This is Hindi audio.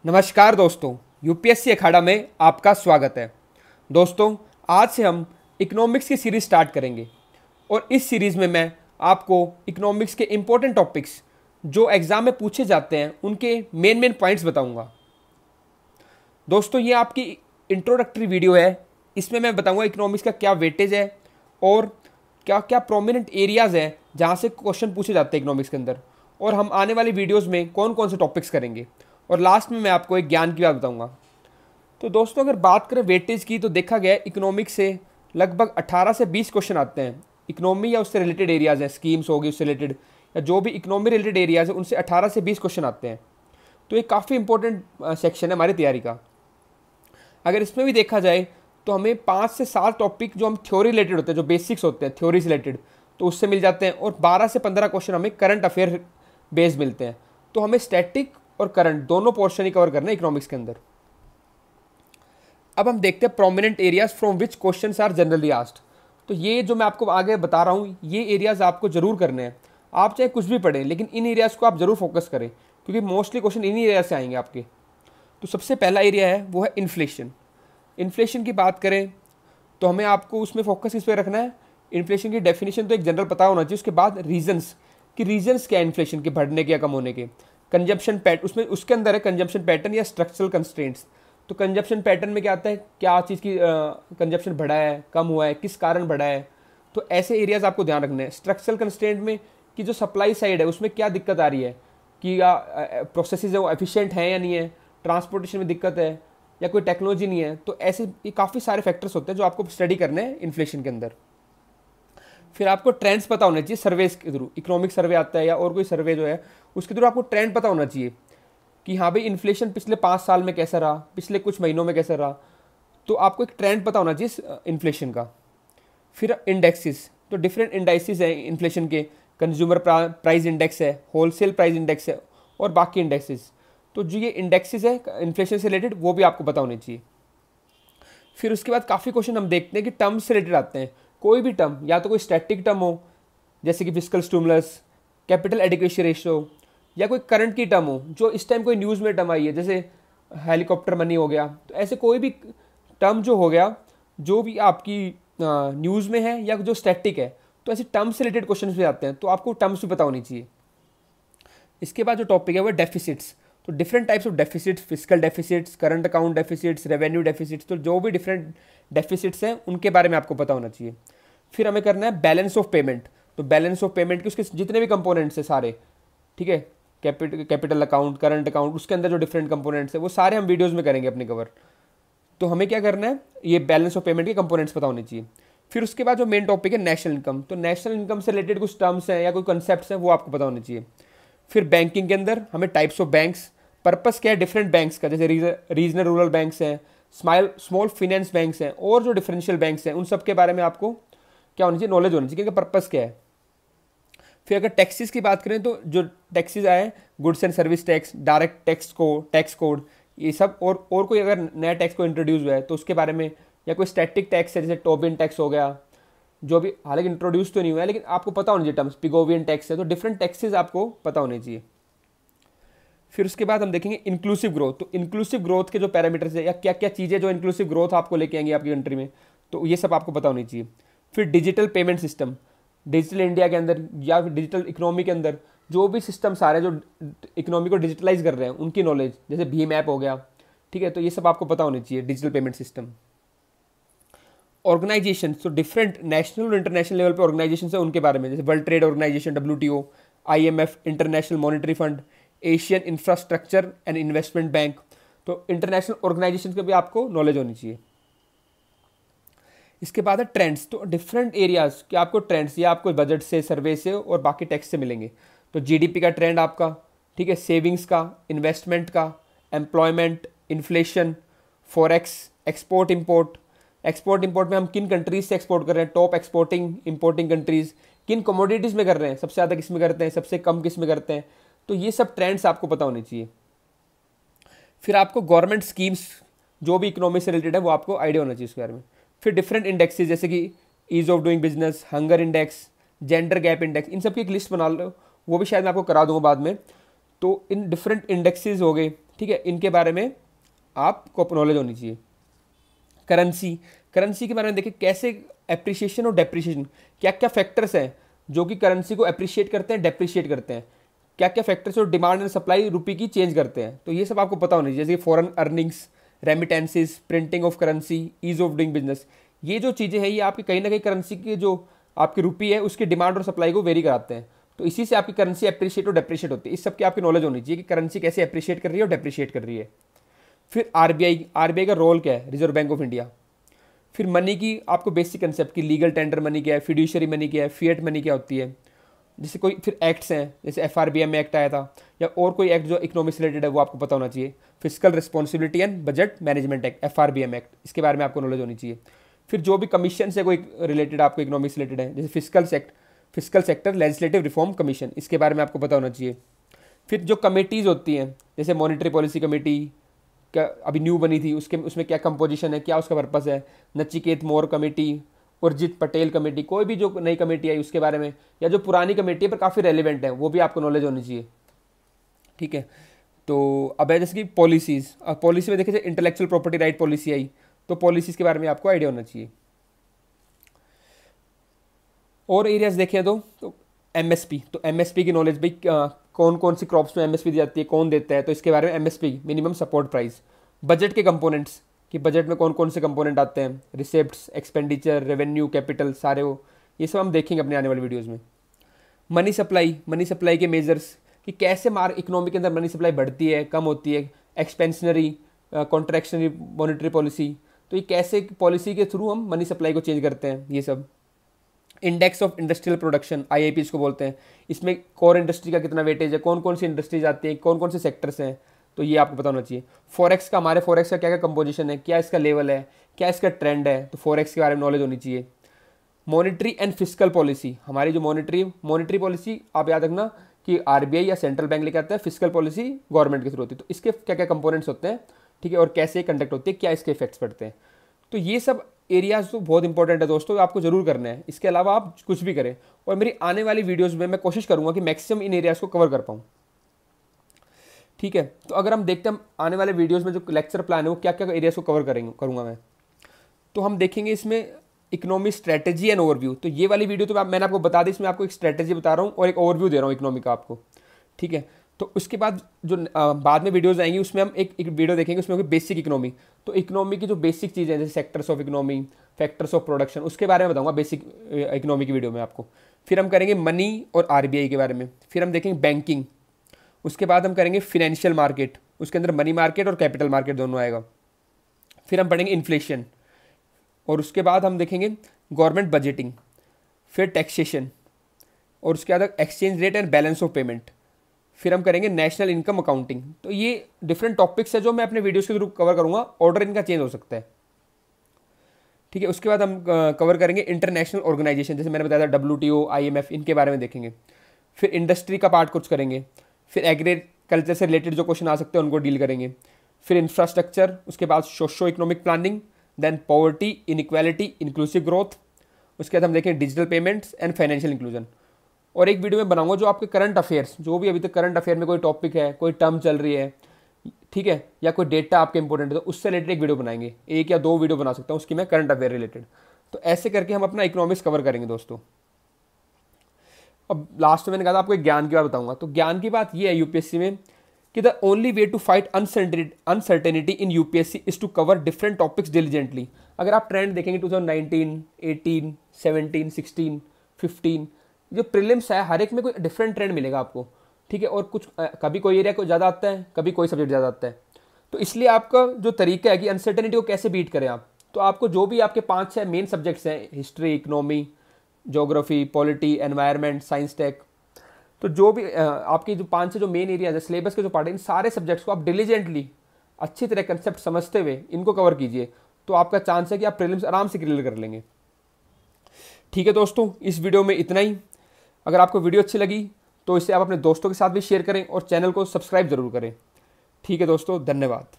नमस्कार दोस्तों, यूपीएससी अखाड़ा में आपका स्वागत है। दोस्तों, आज से हम इकोनॉमिक्स की सीरीज़ स्टार्ट करेंगे और इस सीरीज़ में मैं आपको इकोनॉमिक्स के इम्पोर्टेंट टॉपिक्स जो एग्ज़ाम में पूछे जाते हैं उनके मेन पॉइंट्स बताऊंगा। दोस्तों, ये आपकी इंट्रोडक्टरी वीडियो है। इसमें मैं बताऊंगा इकोनॉमिक्स का क्या वेटेज है और क्या क्या प्रोमिनेंट एरियाज़ हैं जहाँ से क्वेश्चन पूछे जाते हैं इकोनॉमिक्स के अंदर, और हम आने वाली वीडियोज़ में कौन कौन से टॉपिक्स करेंगे, और लास्ट में मैं आपको एक ज्ञान की बात बताऊंगा। तो दोस्तों, अगर बात करें वेटेज की तो देखा गया है इकोनॉमिक्स से लगभग 18 से 20 क्वेश्चन आते हैं। इकोनॉमी या उससे रिलेटेड एरियाज़ हैं, स्कीम्स होगी उससे रिलेटेड, या जो भी इकोनॉमी रिलेटेड एरियाज़ है उनसे 18 से 20 क्वेश्चन आते हैं। तो ये काफ़ी इंपॉर्टेंट सेक्शन है हमारी तैयारी का। अगर इसमें भी देखा जाए तो हमें 5 से 7 टॉपिक जो हम थ्योरी रिलेटेड होते हैं, जो बेसिक्स होते हैं थ्योरी से रिलेटेड, तो उससे मिल जाते हैं, और 12 से 15 क्वेश्चन हमें करंट अफेयर बेस्ड मिलते हैं। तो हमें स्टैटिक और करंट दोनों पोर्शन ही कवर करना है इकोनॉमिक्स के अंदर। अब हम देखते हैं prominent areas from which questions are generally asked. तो ये जो मैं आपको आगे बता रहा हूँ, ये एरियाज आपको जरूर करने हैं। आप चाहे कुछ भी पढ़ें, लेकिन इन एरियाज को आप जरूर फोकस करें, क्योंकि मोस्टली क्वेश्चन इन एरिया से आएंगे आपके। तो सबसे पहला एरिया है वो है इन्फ्लेशन। इन्फ्लेशन की बात करें तो हमें आपको उसमें फोकस किस पे रखना है। इन्फ्लेशन की डेफिनेशन तो एक जनरल पता होना चाहिए, उसके बाद रीजंस कि रीजंस क्या है इन्फ्लेशन के बढ़ने के या कम होने के। कंजम्पशन पैटर्न उसमें उसके अंदर है, कंजम्पशन पैटर्न या स्ट्रक्चरल कंस्ट्रेंट्स। तो कंजम्पशन पैटर्न में क्या आता है, क्या चीज़ की कंजम्पशन बढ़ा है, कम हुआ है, किस कारण बढ़ा है। तो ऐसे एरियाज आपको ध्यान रखने हैं। स्ट्रक्चरल कंस्ट्रेंट में कि जो सप्लाई साइड है उसमें क्या दिक्कत आ रही है, कि प्रोसेसेस है वो एफिशिएंट हैं या नहीं है, ट्रांसपोर्टेशन में दिक्कत है या कोई टेक्नोलॉजी नहीं है। तो ऐसे ये काफ़ी सारे फैक्टर्स होते हैं जो आपको स्टडी करने हैं इन्फ्लेशन के अंदर। फिर आपको ट्रेंड्स पता होने चाहिए सर्वेस के थ्रू। इकोनॉमिक सर्वे आता है या और कोई सर्वे जो है उसके थ्रू आपको ट्रेंड पता होना चाहिए कि हाँ भाई इन्फ्लेशन पिछले 5 साल में कैसा रहा, पिछले कुछ महीनों में कैसा रहा। तो आपको एक ट्रेंड पता होना चाहिए इन्फ्लेशन का। फिर इंडेक्सेस, तो डिफरेंट इंडाइसिस हैं इन्फ्लेशन के। कंज्यूमर प्राइस इंडेक्स है, होलसेल प्राइस इंडेक्स है और बाकी इंडेक्सेस। तो जो ये इंडेक्सेस है इन्फ्लेशन से रिलेटेड वो भी आपको पता होने चाहिए। फिर उसके बाद काफ़ी क्वेश्चन हम देखते हैं कि टर्म्स से रिलेटेड आते हैं। कोई भी टर्म, या तो कोई स्टैटिक टर्म हो जैसे कि fiscal stimulus, capital adequacy ratio, या कोई करंट की टर्म हो जो इस टाइम कोई न्यूज़ में टर्म आई है, जैसे हेलीकॉप्टर मनी हो गया। तो ऐसे कोई भी टर्म जो हो गया जो भी आपकी न्यूज़ में है या जो स्टैटिक है, तो ऐसे टर्म्स से रिलेटेड क्वेश्चन भी आते हैं। तो आपको टर्म्स भी पता होनी चाहिए। इसके बाद जो टॉपिक है वो डेफिसिट्स। तो different types of deficits, physical deficits, current account deficits, revenue deficits. तो जो भी डिफरेंट डेफिसिट्स हैं उनके बारे में आपको पता होना चाहिए। फिर हमें करना है बैलेंस ऑफ पेमेंट। तो बैलेंस ऑफ पेमेंट के उसके जितने भी कंपोनेंट्स हैं सारे, ठीक है, कैपिटल अकाउंट, करंट अकाउंट, उसके अंदर जो डिफरेंट कंपोनेंट्स है वो सारे हम वीडियोज़ में करेंगे अपने कवर। तो हमें क्या करना है, ये बैलेंस ऑफ पेमेंट के कंपोनेंट्स पता होने चाहिए। फिर उसके बाद जो मेन टॉपिक है नेशनल इनकम। तो नेशनल इनकम से रिलेटेड कुछ टर्म्स हैं या कोई कंसेप्ट हैं वो आपको पता होने चाहिए। फिर बैंकिंग के अंदर हमें टाइप्स ऑफ बैंक्स, पर्पस क्या है डिफरेंट बैंक्स का, जैसे रीजनल रूरल बैंक्स हैं, स्मॉल फाइनेंस बैंक्स हैं, और जो डिफरेंशियल बैंक्स हैं उन सब के बारे में आपको क्या होनी चाहिए, नॉलेज होनी चाहिए कि पर्पस क्या है। फिर अगर टैक्सेस की बात करें तो जो टैक्सेस आए, goods and service tax, direct tax code, ये सब, और कोई अगर नया टैक्स को इंट्रोड्यूस हुआ है तो उसके बारे में, या कोई स्टैटिक टैक्स है जैसे टोबिन टैक्स हो गया, जो भी हालांकि इंट्रोड्यूस तो नहीं हुआ है लेकिन आपको पता होना चाहिए टर्म्स, पिगोवियन टैक्स है। तो डिफरेंट टैक्सेस आपको पता होने चाहिए। फिर उसके बाद हम देखेंगे इंक्लूसिव ग्रोथ। तो इंक्लूसिव ग्रोथ के जो पैरामीटर्स है या क्या क्या चीज़ें जो इंक्लूसिव ग्रोथ आपको लेके आएंगी आपकी कंट्री में, तो ये सब आपको पता होनी चाहिए। फिर digital payment system, digital India के अंदर या डिजिटल इकोनॉमी के अंदर जो भी सिस्टम्स आ रहे हैं जो इकोनॉमी को डिजिटलाइज कर रहे हैं उनकी नॉलेज, जैसे भीम ऐप हो गया, ठीक है, तो ये सब आपको पता होनी चाहिए। डिजिटल पेमेंट सिस्टम, ऑर्गेनाइजेशन, तो डिफरेंट नेशनल और इंटरनेशनल लेवल पे ऑर्गेनाइजेशन है उनके बारे में, जैसे world trade organisation WTO, IMF, international monetary fund, Asian infrastructure and investment bank. तो इंटरनेशनल ऑर्गेनाइजेशन की भी आपको नॉलेज होनी चाहिए। इसके बाद है ट्रेंड्स। तो डिफरेंट एरियाज के आपको ट्रेंड्स या आपको बजट से, सर्वे से और बाकी टैक्स से मिलेंगे। तो GDP का ट्रेंड आपका, ठीक है, सेविंग्स का, इन्वेस्टमेंट का, employment, inflation, forex, export import. Export import में हम किन कंट्रीज से एक्सपोर्ट कर रहे हैं, टॉप एक्सपोर्टिंग इंपोर्टिंग कंट्रीज, किन कमोडिटीज़ में कर रहे हैं, सबसे ज़्यादा किस में करते हैं, सबसे कम किस में करते हैं। तो ये सब ट्रेंड्स आपको पता होने चाहिए। फिर आपको गवर्नमेंट स्कीम्स जो भी इकोनॉमी से रिलेटेड है वो आपको आइडिया होना चाहिए उसके बारे में। फिर डिफरेंट इंडेक्सेस जैसे कि ease of doing business, hunger index, gender gap index, इन सब की एक लिस्ट बना लो, वो भी शायद मैं आपको करा दूंगा बाद में। तो इन डिफरेंट इंडेक्सेस हो गए, ठीक है, इनके बारे में आपको नॉलेज होनी चाहिए। करेंसी के बारे में देखिए कैसे एप्रिसिएशन और डेप्रिसिएशन, क्या क्या फैक्टर्स हैं जो कि करेंसी को एप्रिशिएट करते हैं, डेप्रिशिएट करते हैं, क्या क्या फैक्टर्स और डिमांड एंड सप्लाई रुपये की चेंज करते हैं। तो ये सब आपको पता होना चाहिए, जैसे foreign earnings, remittances, printing of currency, ease of doing business. ये जो चीज़ें हैं ये आपकी कहीं ना कहीं करेंसी की जो आपकी रुपये है उसकी डिमांड और सप्लाई को वेरी कराते हैं। तो इसी से आपकी करेंसी एप्रिशिएट और डेप्रिशिएट होती है। इस सब की आपकी नॉलेज होनी चाहिए कि करेंसी कैसे एप्रिशिएट कर रही है और डेप्रिशिएट कर रही है। फिर आरबीआई का रोल क्या है, रिजर्व बैंक ऑफ इंडिया। फिर मनी की आपको बेसिक कंसेप्ट की लीगल टेंडर मनी क्या है, फिड्यूशियरी मनी क्या है, फिएट मनी क्या होती है। जैसे कोई फिर एक्ट्स हैं, जैसे FRBM एक्ट आया था या और कोई एक्ट जो इकोनॉमिक से रिलेटेड है वो आपको पता होना चाहिए। Physical responsibility and budget management act FRBM act, इसके बारे में आपको नॉलेज होनी चाहिए। फिर जो भी कमीशन से कोई रिलेटेड आपको इकोनॉमिक से रिलेटेड है, जैसे physical sector legislative reform commission, इसके बारे में आपको पता होना चाहिए। फिर जो कमेटीज़ होती हैं, जैसे मॉनिटरी पॉलिसी कमेटी क्या अभी न्यू बनी थी, उसमें क्या कंपोजिशन है, क्या उसका पर्पस है, नचिकेत मोर कमेटी, उर्जित पटेल कमेटी, कोई भी जो नई कमेटी आई उसके बारे में, या जो पुरानी कमेटी है पर काफ़ी रेलिवेंट है वो भी आपको नॉलेज होनी चाहिए। ठीक है, तो अब है जैसे कि पॉलिसी में देखिए इंटेलेक्चुअल प्रॉपर्टी राइट पॉलिसी आई, तो पॉलिसीज़ के बारे में आपको आइडिया होना चाहिए। और एरियाज देखें तो एमएसपी, तो एमएसपी की नॉलेज भाई कौन कौन सी क्रॉप्स में एमएसपी दी जाती है, कौन देता है, तो इसके बारे में MSP minimum support price. Budget के कंपोनेंट्स कि बजट में कौन कौन से कंपोनेंट आते हैं, रिसिप्ट्स, एक्सपेंडिचर, रेवेन्यू, कैपिटल, सारे वो ये सब हम देखेंगे अपने आने वाले वीडियोज़ में। मनी सप्लाई के मेजर्स कि कैसे इकोनॉमी के अंदर मनी सप्लाई बढ़ती है, कम होती है, एक्सपेंशनरी, कॉन्ट्रैक्शनरी मॉनिटरी पॉलिसी, तो ये कैसे पॉलिसी के थ्रू हम मनी सप्लाई को चेंज करते हैं ये सब। Index of industrial production IIP इसको बोलते हैं, इसमें कोर इंडस्ट्री का कितना वेटेज है, कौन कौन सी इंडस्ट्रीज आती है, कौन कौन से सेक्टर्स हैं, तो ये आपको पता होना चाहिए। हमारे फॉरेक्स का क्या क्या कंपोजिशन है, क्या इसका लेवल है, क्या इसका ट्रेंड है, तो फॉरेक्स के बारे में नॉलेज होनी चाहिए। मॉनिटरी एंड फिस्कल पॉलिसी, हमारी जो मॉनिटरी पॉलिसी आप याद रखना कि RBI या सेंट्रल बैंक लेके आता है, फिस्कल पॉलिसी गवर्नमेंट के थ्रू होती है, तो इसके क्या क्या कंपोनेंट्स होते हैं, ठीक है, और कैसे कंडक्ट होती है, क्या इसके इफेक्ट्स पड़ते हैं। तो ये सब एरियाज तो बहुत इंपॉर्टेंट है दोस्तों, आपको जरूर करना है। इसके अलावा आप कुछ भी करें, और मेरी आने वाली वीडियोज़ में मैं कोशिश करूँगा कि मैक्सिमम इन एरियाज़ को कवर कर पाऊँ। ठीक है, तो अगर हम देखते हैं आने वाले वीडियोज़ में जो लेक्चर प्लान है वो क्या क्या एरियाज़ को कवर करूँगा मैं, तो हम देखेंगे इसमें इकोनॉमिक स्ट्रैटेजी एंड ओवरव्यू। तो ये वाली वीडियो तो मैंने आपको बता दी, इसमें आपको एक स्ट्रैटेजी बता रहा हूँ और एक ओवरव्यू दे रहा हूँ इकोनॉमी का आपको। ठीक है, तो उसके बाद जो बाद में वीडियोज़ आएंगी उसमें हम एक वीडियो देखेंगे, उसमें होगी बेसिक इकोनॉमी। तो इकोनॉमी की जो बेसिक चीज़ें हैं जैसे sectors of economy, factors of production, उसके बारे में बताऊंगा बेसिक इकोनॉमी की वीडियो में आपको। फिर हम करेंगे मनी और RBI के बारे में। फिर हम देखेंगे बैंकिंग, उसके बाद हम करेंगे फिनेंशियल मार्केट, उसके अंदर मनी मार्केट और कैपिटल मार्केट दोनों आएगा। फिर हम पढ़ेंगे इन्फ्लेशन, और उसके बाद हम देखेंगे गवर्नमेंट बजटिंग, फिर टैक्सेशन, और उसके बाद exchange rate and balance of payment. फिर हम करेंगे नेशनल इनकम अकाउंटिंग। तो ये डिफरेंट टॉपिक्स है जो मैं अपने वीडियोस के थ्रू कवर करूँगा, ऑर्डर इनका चेंज हो सकता है। ठीक है, उसके बाद हम कवर करेंगे इंटरनेशनल ऑर्गेनाइजेशन, जैसे मैंने बताया था WTO, IMF, इनके बारे में देखेंगे। फिर इंडस्ट्री का पार्ट कुछ करेंगे। फिर एग्रीकल्चर से रिलेटेड जो क्वेश्चन आ सकते हैं उनको डील करेंगे। फिर इंफ्रास्ट्रक्चर, उसके बाद socio economic planning, then poverty, inequality, inclusive growth. उसके बाद हम देखेंगे digital payments and financial inclusion. और एक वीडियो में बनाऊंगा जो आपके करंट अफेयर्स, जो भी अभी तक करंट अफेयर में कोई टॉपिक है, कोई टर्म चल रही है, ठीक है, या कोई डेटा आपके इंपॉर्टेंट है, तो उससे रिलेटेड एक वीडियो बनाएंगे। 1 या 2 वीडियो बना सकता हूँ उसकी मैं करंट अफेयर रिलेटेड। तो ऐसे करके हम अपना इकोनॉमिक्स कवर करेंगे दोस्तों। अब लास्ट में मैंने कहा था आपको एक ज्ञान की बात बताऊंगा। तो ज्ञान की बात ये है UPSC में कि the only way to fight uncertainty in UPSC is to cover different topics diligently. अगर आप ट्रेंड देखेंगे 2019, 18, 17, 16, 15 जो प्रीलिम्स है, हर एक में कोई डिफरेंट ट्रेंड मिलेगा आपको। ठीक है, और कुछ कभी कोई एरिया को ज़्यादा आता है, कभी कोई सब्जेक्ट ज़्यादा आता है। तो इसलिए आपका जो तरीका है कि अनसर्टेनिटी को कैसे बीट करें आप, तो आपको जो भी आपके 5-6 मेन सब्जेक्ट्स हैं, history, economy, geography, polity, environment, science tech, तो जो भी आपकी जो 5 से जो मेन एरिया है सिलेबस के जो पार्ट है, इन सारे सब्जेक्ट्स को आप डिलीजेंटली अच्छी तरह कंसेप्ट समझते हुए इनको कवर कीजिए, तो आपका चांस है कि आप प्रीलिम्स आराम से क्लियर कर लेंगे। ठीक है दोस्तों, इस वीडियो में इतना ही। अगर आपको वीडियो अच्छी लगी तो इसे आप अपने दोस्तों के साथ भी शेयर करें और चैनल को सब्सक्राइब जरूर करें। ठीक है दोस्तों, धन्यवाद।